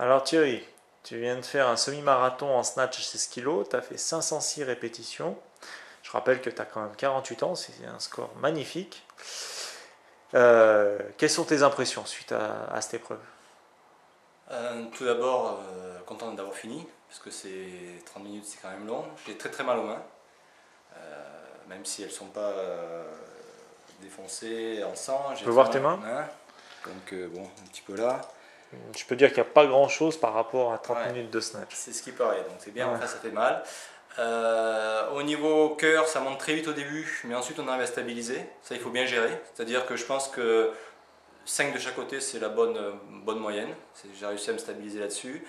Alors Thierry, tu viens de faire un semi-marathon en snatch 16 kg, tu as fait 506 répétitions. Je rappelle que tu as quand même 48 ans, c'est un score magnifique. Quelles sont tes impressions suite à cette épreuve? Tout d'abord, content d'avoir fini, parce que c'est 30 minutes, c'est quand même long. J'ai très très mal aux mains, même si elles ne sont pas défoncées en sang, Je j'ai peux très voir mal tes aux mains? mains. Donc bon, un petit peu là. Je peux dire qu'il n'y a pas grand-chose par rapport à 30 Ouais, minutes de snatch. c'est ce qui paraît, donc c'est bien, Ouais. enfin ça fait mal. Au niveau cœur, ça monte très vite au début, mais ensuite on arrive à stabiliser. Ça, il faut bien gérer. C'est-à-dire que je pense que 5 de chaque côté, c'est la bonne moyenne. J'ai réussi à me stabiliser là-dessus.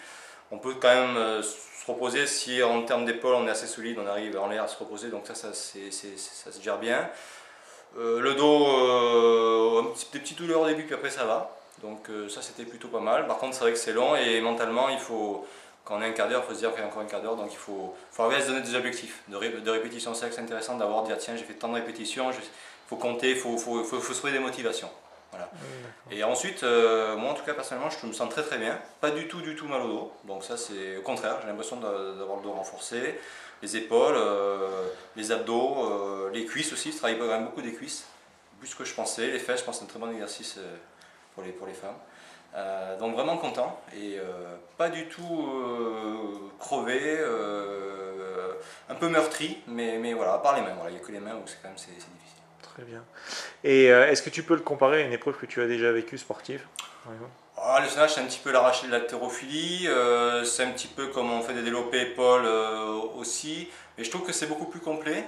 On peut quand même se reposer si en termes d'épaule on est assez solide, on arrive en l'air à se reposer, donc ça se gère bien. Le dos, des petites douleurs au début, puis après ça va. Donc ça c'était plutôt pas mal. Par contre c'est vrai que c'est long et mentalement il faut, quand on est un quart d'heure, il faut se dire qu'il y a encore un quart d'heure, donc faut arriver à se donner des objectifs de répétition. C'est intéressant d'avoir dire tiens j'ai fait tant de répétitions, il faut compter, faut se trouver des motivations. Voilà. Et ensuite, moi en tout cas personnellement, je me sens très très bien, pas du tout mal au dos, donc ça c'est au contraire, j'ai l'impression d'avoir le dos renforcé, les épaules, les abdos, les cuisses aussi, je travaille quand même beaucoup des cuisses, plus que je pensais, les fesses, je pense que c'est un très bon exercice pour les femmes. Donc vraiment content et pas du tout crevé, un peu meurtri, mais voilà, à part les mains, voilà, il n'y a que les mains où c'est quand même c'est difficile. Très bien. Et est-ce que tu peux le comparer à une épreuve que tu as déjà vécue sportive, par exemple? Ah, le snatch, c'est un petit peu l'arraché de l'haltérophilie, c'est un petit peu comme on fait des développés épaules aussi, mais je trouve que c'est beaucoup plus complet.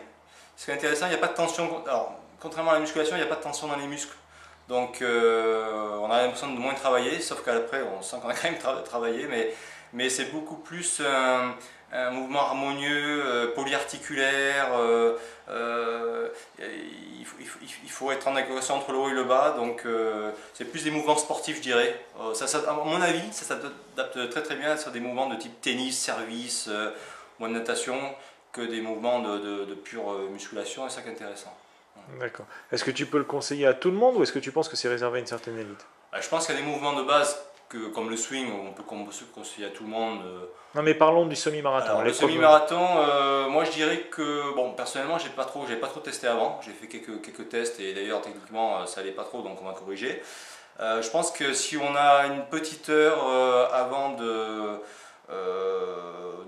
Ce qui est intéressant, il n'y a pas de tension, alors, contrairement à la musculation, il n'y a pas de tension dans les muscles. Donc on a l'impression de moins travailler, sauf qu'après on sent qu'on a quand même travaillé, mais c'est beaucoup plus un mouvement harmonieux, polyarticulaire. Il faut être en adéquation entre le haut et le bas, donc c'est plus des mouvements sportifs, je dirais. À mon avis, ça s'adapte très très bien sur des mouvements de type tennis, service ou de natation que des mouvements de pure musculation, et c'est ça qui est intéressant. D'accord. Est-ce que tu peux le conseiller à tout le monde ou est-ce que tu penses que c'est réservé à une certaine élite? Je pense qu'il y a des mouvements de base comme le swing, on peut se conseiller à tout le monde. Non, mais parlons du semi-marathon, Alors le l'épreuve. semi-marathon, moi je dirais que, bon, personnellement j'ai pas trop testé avant, j'ai fait quelques tests et d'ailleurs techniquement ça allait pas trop, donc on va corriger. Je pense que si on a une petite heure avant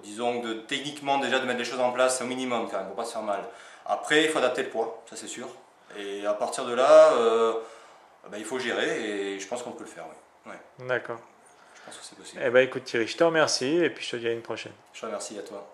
disons techniquement déjà de mettre les choses en place, c'est au minimum quand même, pour pas se faire mal. Après il faut adapter le poids, ça c'est sûr. Et à partir de là, il faut gérer et je pense qu'on peut le faire, oui. Ouais, D'accord. je pense que c'est possible. Eh ben écoute Thierry, je te remercie et puis je te dis à une prochaine. Je te remercie à toi.